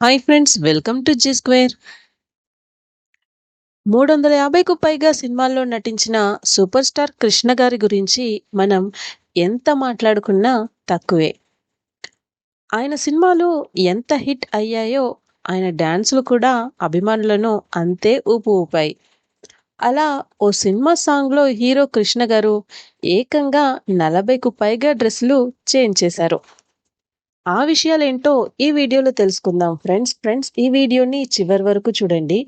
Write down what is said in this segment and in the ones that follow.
Hi friends, welcome to Zee Square. 350కు పైగా సినిమాల్లో నటించిన సూపర్ స్టార్ కృష్ణ గారి గురించి మనం ఎంత మాట్లాడుకున్నా తక్కువే. ఆయన సినిమాలు ఎంత హిట్ అయ్యాయో ఆయన డాన్సులు కూడా అభిమానులను అంతే ఊపాయి. అలా ఓ సినిమా సాంగ్లో హీరో కృష్ణ గారు ఏకంగా 40కు పైగా డ్రెస్సులు చేంజ్ చేశారు. ఆ విషయాలేంటో ఈ వీడియోలో తెలుసుకుందాం ఫ్రెండ్స్. ఈ వీడియోని చివరి వరకు చూడండి.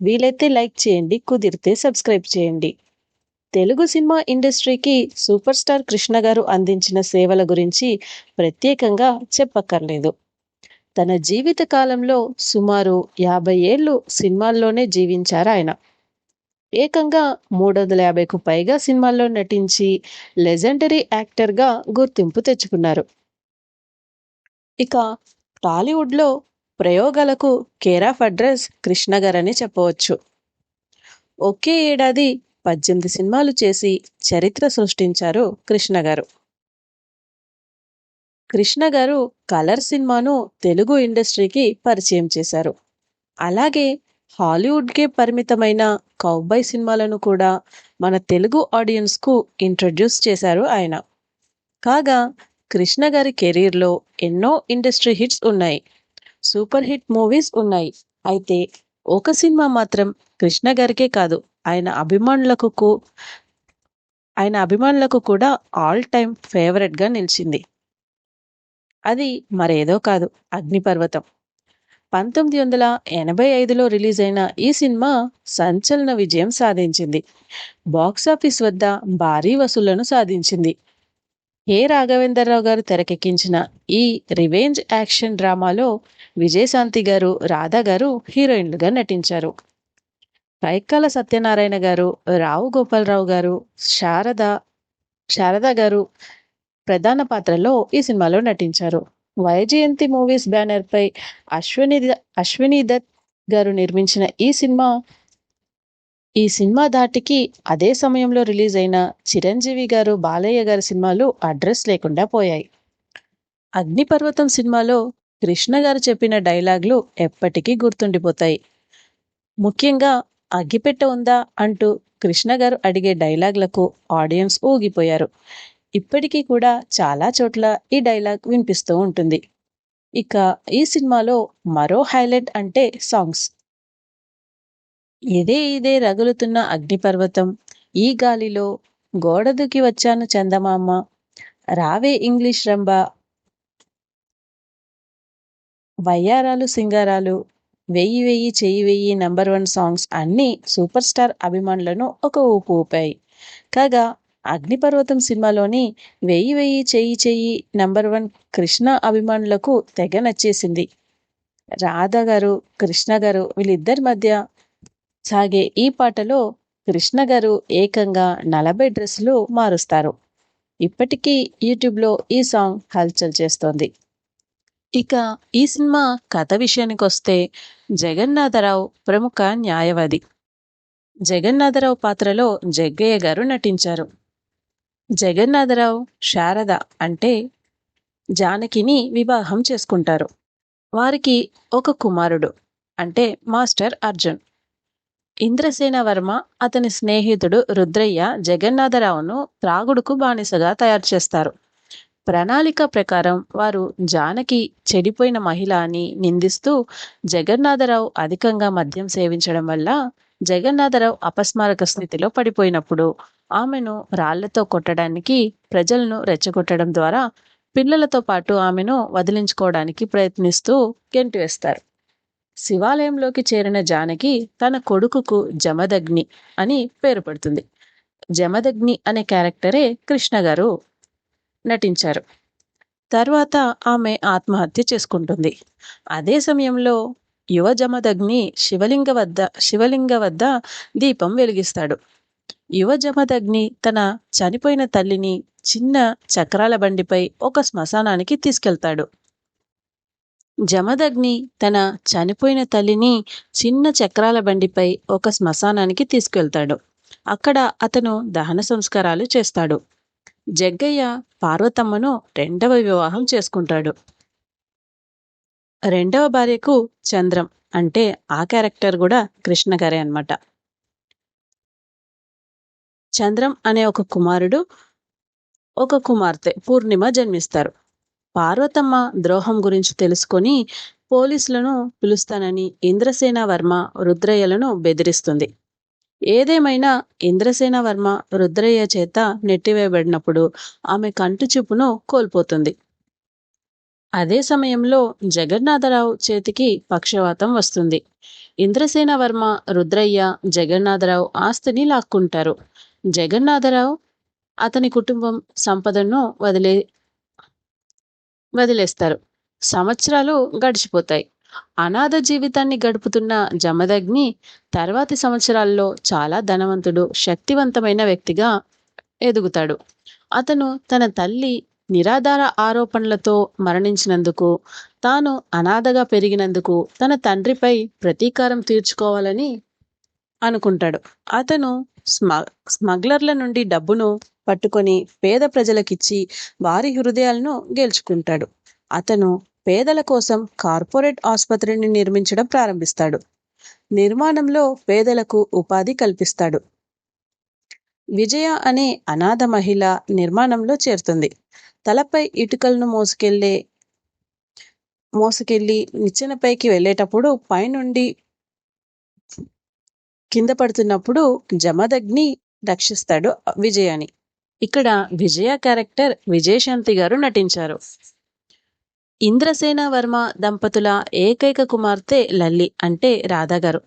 వీలైతే లైక్ చేయండి, కుదిరితే సబ్స్క్రైబ్ చేయండి. తెలుగు సినిమా ఇండస్ట్రీకి సూపర్ స్టార్ కృష్ణ గారు అందించిన సేవల గురించి ప్రత్యేకంగా చెప్పక్కర్లేదు. తన జీవిత కాలంలో సుమారు 50 ఏళ్ళు సినిమాల్లోనే జీవించారాయన. ఏకంగా 350కు పైగా సినిమాల్లో నటించి లెజెండరీ యాక్టర్గా గుర్తింపు తెచ్చుకున్నారు. ఇక టాలీవుడ్‌లో ప్రయోగాలకు కేర్ ఆఫ్ అడ్రస్ కృష్ణ గారని చెప్పవచ్చు. ఒకే ఏడాది 18 సినిమాలు చేసి చరిత్ర సృష్టించారు కృష్ణ గారు. కృష్ణ గారు కలర్ సినిమాను తెలుగు ఇండస్ట్రీకి పరిచయం చేశారు. అలాగే హాలీవుడ్‌కే పరిమితమైన కౌబాయ్ సినిమాలను కూడా మన తెలుగు ఆడియన్స్‌కు ఇంట్రడ్యూస్ చేశారు ఆయన. కాగా కృష్ణ గారి కెరీర్‌లో ఎన్నో ఇండస్ట్రీ హిట్స్ ఉన్నాయి. సూపర్ హిట్ మూవీస్ ఉన్నాయి. అయితే ఒక సినిమా మాత్రం కృష్ణ గారికే కాదు, ఆయన అభిమానులకు కు- ఆయన అభిమానులకు కూడా ఆల్ టైమ్ ఫేవరెట్గా నిలిచింది. అది మరేదో కాదు, అగ్నిపర్వతం. 1985లో రిలీజ్ అయిన ఈ సినిమా సంచలన విజయం సాధించింది. బాక్సాఫీస్ వద్ద భారీ వసూళ్లను సాధించింది. రాఘవేంద్రరావు గారు తెరకెక్కించిన ఈ రివెంజ్ యాక్షన్ డ్రామాలో విజయశాంతి గారు, రాధా గారు హీరోయిన్లుగా నటించారు. కైకాల సత్యనారాయణ గారు, రావు గోపాలరావు గారు, శారద శారద గారు ప్రధాన పాత్రలో ఈ సినిమాలో నటించారు. వైజయంతి మూవీస్ బ్యానర్పై అశ్విని దత్ గారు నిర్మించిన ఈ సినిమా ధాటికి అదే సమయంలో రిలీజ్ అయిన చిరంజీవి గారు, బాలయ్య గారి సినిమాలు అడ్రస్ లేకుండా పోయాయి. అగ్నిపర్వతం సినిమాలో కృష్ణ గారు చెప్పిన డైలాగులు ఎప్పటికీ గుర్తుండిపోతాయి. ముఖ్యంగా అగ్గిపెట్ట ఉందా అంటూ కృష్ణ గారు అడిగే డైలాగులకు ఆడియన్స్ ఊగిపోయారు. ఇప్పటికీ కూడా చాలా చోట్ల ఈ డైలాగ్ వినిపిస్తూ ఉంటుంది. ఇక ఈ సినిమాలో మరో హైలైట్ అంటే సాంగ్స్. ఇదే ఇదే రగులుతున్న అగ్నిపర్వతం, ఈ గాలిలో, గోడ దూకి వచ్చాను చందమామ, రావే ఇంగ్లీష్ రంభ, వయ్యారాలు సింగారాలు, వెయ్యి వెయ్యి చెయ్యి వెయ్యి #1 సాంగ్స్ అన్నీ సూపర్ స్టార్ అభిమానులను ఒక ఊపు ఊపాయి. కాగా అగ్నిపర్వతం సినిమాలోని వెయ్యి వెయ్యి చెయ్యి చెయ్యి #1 కృష్ణ అభిమానులకు తెగ నచ్చేసింది. రాధా గారు, కృష్ణ గారు వీళ్ళిద్దరి మధ్య సాగే ఈ పాటలో కృష్ణ గారు ఏకంగా 40 డ్రెస్సులు మారుస్తారు. ఇప్పటికీ యూట్యూబ్లో ఈ సాంగ్ హల్చల్ చేస్తోంది. ఇక ఈ సినిమా కథ విషయానికొస్తే, జగన్నాథరావు ప్రముఖ న్యాయవాది. జగన్నాథరావు పాత్రలో జగ్గయ్య గారు నటించారు. జగన్నాథరావు శారద అంటే జానకిని వివాహం చేసుకుంటారు. వారికి ఒక కుమారుడు అంటే మాస్టర్ అర్జున్. ఇంద్రసేన వర్మ అతని స్నేహితుడు రుద్రయ్య జగన్నాథరావును త్రాగుడుకు బానిసగా తయారు చేస్తారు. ప్రణాళిక ప్రకారం వారు జానకి చెడిపోయిన మహిళ అని నిందిస్తూ జగన్నాథరావు అధికంగా మద్యం సేవించడం వల్ల జగన్నాథరావు అపస్మారక స్థితిలో పడిపోయినప్పుడు ఆమెను రాళ్లతో కొట్టడానికి, ప్రజలను రెచ్చగొట్టడం ద్వారా పిల్లలతో పాటు ఆమెను వదిలించుకోవడానికి ప్రయత్నిస్తూ గెంటివేస్తారు. శివాలయంలోకి చేరిన జానకి తన కొడుకుకు జమదగ్ని అని పేరు పెడుతుంది. జమదగ్ని అనే క్యారెక్టరే కృష్ణ గారు నటించారు. తర్వాత ఆమె ఆత్మహత్య చేసుకుంటుంది. అదే సమయంలో యువ జమదగ్ని శివలింగ వద్ద దీపం వెలిగిస్తాడు. యువ జమదగ్ని తన చనిపోయిన తల్లిని చిన్న చక్రాల బండిపై ఒక శ్మశానానికి తీసుకెళ్తాడు. జమదగ్ని తన చనిపోయిన తల్లిని చిన్న చక్రాల బండిపై ఒక శ్మశానానికి తీసుకెళ్తాడు. అక్కడ అతను దహన సంస్కారాలు చేస్తాడు. జగ్గయ్య పార్వతమ్మను రెండవ వివాహం చేసుకుంటాడు. రెండవ భార్యకు చంద్రం అంటే ఆ క్యారెక్టర్ కూడా కృష్ణ గారే అన్నమాట. చంద్రం అనే ఒక కుమారుడు, ఒక కుమార్తె పూర్ణిమ జన్మిస్తారు. పార్వతమ్మ ద్రోహం గురించి తెలుసుకొని పోలీసులను పిలుస్తానని ఇంద్రసేన వర్మ రుద్రయ్యలను బెదిరిస్తుంది. ఏదేమైనా ఇంద్రసేన వర్మ రుద్రయ్య చేత నెట్టివేయబడినప్పుడు ఆమె కంటి చూపును కోల్పోతుంది. అదే సమయంలో జగన్నాథరావు చేతికి పక్షవాతం వస్తుంది. ఇంద్రసేన వర్మ రుద్రయ్య జగన్నాథరావు ఆస్తిని లాక్కుంటారు. జగన్నాథరావు అతని కుటుంబం సంపదను వదిలేస్తారు. సంవత్సరాలు గడిచిపోతాయి. అనాథ జీవితాన్ని గడుపుతున్న జమదగ్ని తర్వాతి సంవత్సరాల్లో చాలా ధనవంతుడు, శక్తివంతమైన వ్యక్తిగా ఎదుగుతాడు. అతను తన తల్లి నిరాధార ఆరోపణలతో మరణించినందుకు, తాను అనాథగా పెరిగినందుకు తన తండ్రిపై ప్రతీకారం తీర్చుకోవాలని అనుకుంటాడు. అతను స్మగ్లర్ల నుండి డబ్బును పట్టుకొని పేద ప్రజలకిచ్చి వారి హృదయాలను గెలుచుకుంటాడు. అతను పేదల కోసం కార్పొరేట్ ఆసుపత్రిని నిర్మించడం ప్రారంభిస్తాడు. నిర్మాణంలో పేదలకు ఉపాధి కల్పిస్తాడు. విజయ అనే అనాథ మహిళ నిర్మాణంలో చేరుతుంది. తలపై ఇటుకలను మోసుకెళ్లి నిచ్చెనపైకి వెళ్ళేటప్పుడు పైనుండి కింద పడుతున్నప్పుడు జమదగ్ని రక్షిస్తాడు విజయాని. ఇక్కడ విజయ క్యారెక్టర్ విజయశాంతి గారు నటించారు. ఇంద్రసేన వర్మ దంపతుల ఏకైక కుమార్తె లల్లి అంటే రాధా గారు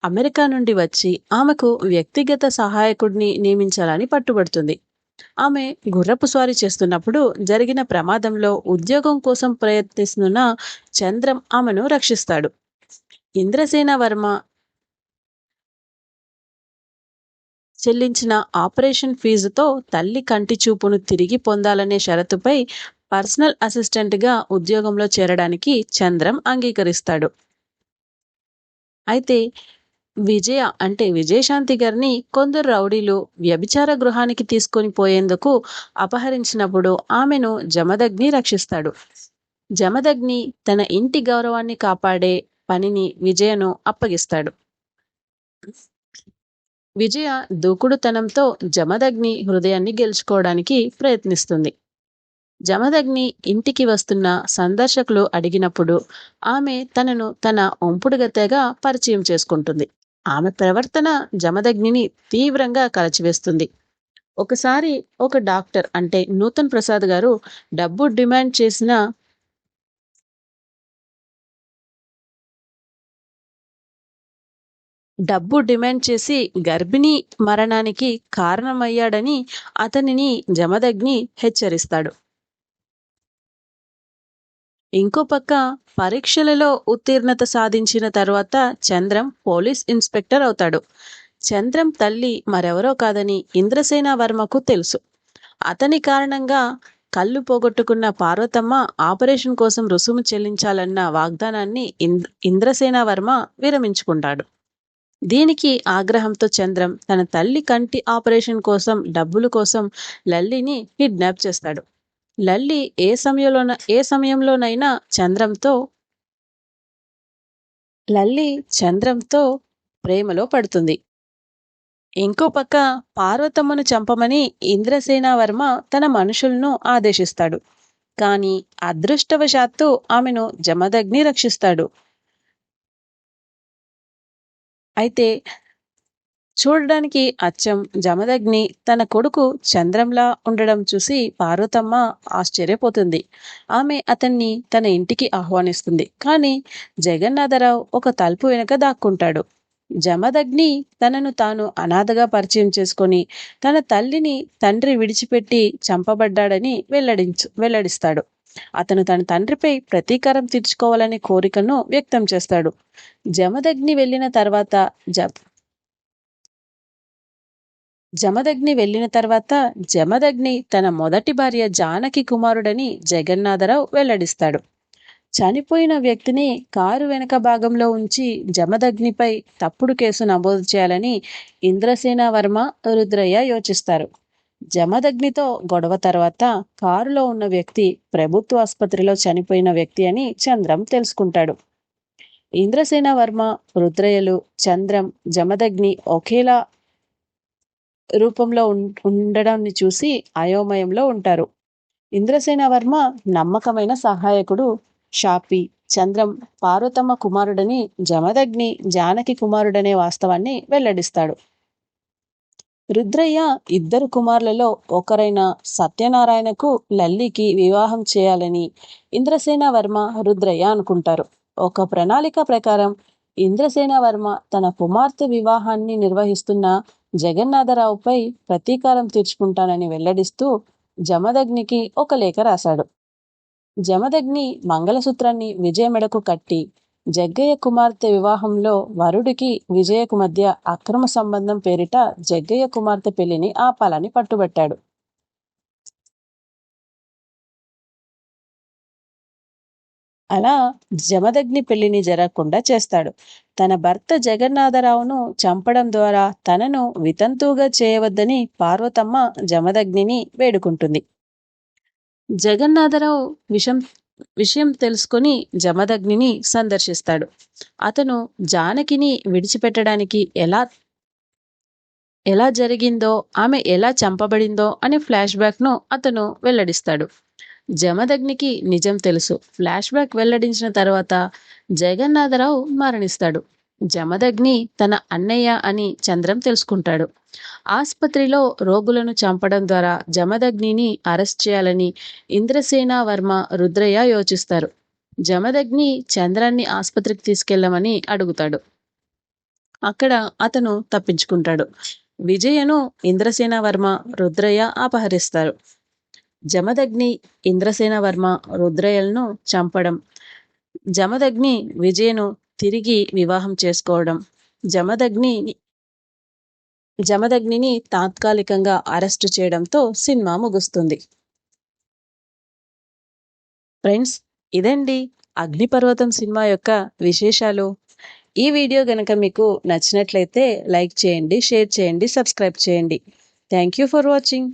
అమెరికా నుండి వచ్చి ఆమెకు వ్యక్తిగత సహాయకుడిని నియమించాలని పట్టుబడుతుంది. ఆమె గుర్రపు స్వారీ చేస్తున్నప్పుడు జరిగిన ప్రమాదంలో ఉద్యోగం కోసం ప్రయత్నిస్తున్న చంద్రం ఆమెను రక్షిస్తాడు. ఇంద్రసేన వర్మ చెల్లించిన ఆపరేషన్ ఫీజుతో తల్లి కంటి చూపును తిరిగి పొందాలనే షరతుపై పర్సనల్ అసిస్టెంట్గా ఉద్యోగంలో చేరడానికి చంద్రం అంగీకరిస్తాడు. అయితే విజయ అంటే విజయశాంతి గారిని కొందరు రౌడీలు వ్యభిచార గృహానికి తీసుకొని పోయేందుకు అపహరించినప్పుడు ఆమెను జమదగ్ని రక్షిస్తాడు. జమదగ్ని తన ఇంటి గౌరవాన్ని కాపాడే పనిని విజయను అప్పగిస్తాడు. విజయ దూకుడుతనంతో జమదగ్ని హృదయాన్ని గెలుచుకోవడానికి ప్రయత్నిస్తుంది. జమదగ్ని ఇంటికి వస్తున్న సందర్శకులు అడిగినప్పుడు ఆమె తనను తన ఒంపుడుగత్తెగా పరిచయం చేసుకుంటుంది. ఆమె ప్రవర్తన జమదగ్నిని తీవ్రంగా కలచివేస్తుంది. ఒకసారి ఒక డాక్టర్ అంటే నూతన్ ప్రసాద్ గారు డబ్బు డిమాండ్ చేసి గర్భిణీ మరణానికి కారణమయ్యాడని అతనిని జమదగ్ని హెచ్చరిస్తాడు. ఇంకో పక్క పరీక్షలలో ఉత్తీర్ణత సాధించిన తర్వాత చంద్రం పోలీస్ ఇన్స్పెక్టర్ అవుతాడు. చంద్రం తల్లి మరెవరో కాదని ఇంద్రసేన వర్మకు తెలుసు. అతని కారణంగా కళ్ళు పోగొట్టుకున్న పార్వతమ్మ ఆపరేషన్ కోసం రుసుము చెల్లించాలన్న వాగ్దానాన్ని ఇంద్రసేన వర్మ విరమించుకుంటాడు. దీనికి ఆగ్రహంతో చంద్రం తన తల్లి కంటి ఆపరేషన్ కోసం డబ్బుల కోసం లల్లిని కిడ్నాప్ చేస్తాడు. లల్లి ఏ సమయంలోనైనా చంద్రంతో ప్రేమలో పడుతుంది. ఇంకో పక్క పార్వతమ్మను చంపమని ఇంద్రసేన వర్మ తన మనుషులను ఆదేశిస్తాడు. కానీ అదృష్టవశాత్తు ఆమెను జమదగ్ని రక్షిస్తాడు. అయితే చూడడానికి అచ్చం జమదగ్ని తన కొడుకు చంద్రంలా ఉండడం చూసి పార్వతమ్మ ఆశ్చర్యపోతుంది. ఆమె అతన్ని తన ఇంటికి ఆహ్వానిస్తుంది. కానీ జగన్నాథరావు ఒక తలుపు వెనుక దాక్కుంటాడు. జమదగ్ని తనను తాను అనాథగా పరిచయం చేసుకొని తన తల్లిని తండ్రి విడిచిపెట్టి చంపబడ్డాడని వెల్లడిస్తాడు. అతను తన తండ్రిపై ప్రతీకారం తీర్చుకోవాలనే కోరికను వ్యక్తం చేస్తాడు. జమదగ్ని వెళ్ళిన తర్వాత జమదగ్ని తన మొదటి భార్య జానకి కుమారుడని జగన్నాథరావు వెల్లడిస్తాడు. చనిపోయిన వ్యక్తిని కారు వెనక భాగంలో ఉంచి జమదగ్నిపై తప్పుడు కేసు నమోదు చేయాలని ఇంద్రసేన వర్మ రుద్రయ్య యోచిస్తారు. జమదగ్నితో గొడవ తర్వాత కారులో ఉన్న వ్యక్తి ప్రభుత్వ ఆసుపత్రిలో చనిపోయిన వ్యక్తి అని చంద్రం తెలుసుకుంటాడు. ఇంద్రసేన వర్మ, రుద్రయ్యలు, చంద్రం, జమదగ్ని ఒకేలా రూపంలో ఉండడాన్ని చూసి అయోమయంలో ఉంటారు. ఇంద్రసేన వర్మ నమ్మకమైన సహాయకుడు షాపి, చంద్రం పార్వతమ్మ కుమారుడని, జమదగ్ని జానకి కుమారుడనే వాస్తవాన్ని వెల్లడిస్తాడు. రుద్రయ్య ఇద్దరు కుమారులలో ఒకరైన సత్యనారాయణకు లల్లికి వివాహం చేయాలని ఇంద్రసేన వర్మ, రుద్రయ్య అనుకుంటారు. ఒక ప్రణాళిక ప్రకారం ఇంద్రసేన వర్మ తన కుమార్తె వివాహాన్ని నిర్వహిస్తున్న జగన్నాథరావుపై ప్రతీకారం తీర్చుకుంటానని వెల్లడిస్తూ జమదగ్నికి ఒక లేఖ రాశాడు. జమదగ్ని మంగళసూత్రాన్ని విజయ మెడకు కట్టి జగ్గయ్య కుమార్తె వివాహంలో వరుడికి విజయకు మధ్య అక్రమ సంబంధం పేరిట జగ్గయ్య కుమార్తె పెళ్లిని ఆపాలని పట్టుబట్టాడు. అలా జమదగ్ని పెళ్లిని జరగకుండా చేస్తాడు. తన భర్త జగన్నాథరావును చంపడం ద్వారా తనను వితంతువుగా చేయవద్దని పార్వతమ్మ జమదగ్నిని వేడుకుంటుంది. జగన్నాథరావు విషయం తెలుసుకుని జమదగ్నిని సందర్శిస్తాడు. అతను జానకిని విడిచిపెట్టడానికి ఎలా జరిగిందో, ఆమె ఎలా చంపబడిందో అనే ఫ్లాష్ బ్యాక్ను అతను వెల్లడిస్తాడు. జమదగ్నికి నిజం తెలుసు. ఫ్లాష్ బ్యాక్ వెల్లడించిన తర్వాత జగన్నాథరావు మరణిస్తాడు. జమదగ్ని తన అన్నయ్య అని చంద్రం తెలుసుకుంటాడు. ఆసుపత్రిలో రోగులను చంపడం ద్వారా జమదగ్నిని అరెస్ట్ చేయాలని ఇంద్రసేన వర్మ, రుద్రయ్య యోచిస్తారు. జమదగ్ని చంద్రాన్ని ఆసుపత్రికి తీసుకెళ్లమని అడుగుతాడు. అక్కడ అతను తప్పించుకుంటాడు. విజయను ఇంద్రసేన వర్మ, రుద్రయ్య అపహరిస్తారు. జమదగ్ని ఇంద్రసేన వర్మ, రుద్రయ్యలను చంపడం, జమదగ్ని విజయను తిరిగి వివాహం చేసుకోవడం, జమదగ్నిని తాత్కాలికంగా అరెస్టు చేయడంతో సినిమా ముగుస్తుంది. ఫ్రెండ్స్, ఇదండి అగ్నిపర్వతం సినిమా యొక్క విశేషాలు. ఈ వీడియో గనక మీకు నచ్చినట్లయితే లైక్ చేయండి, షేర్ చేయండి, సబ్స్క్రైబ్ చేయండి. Thank you for watching.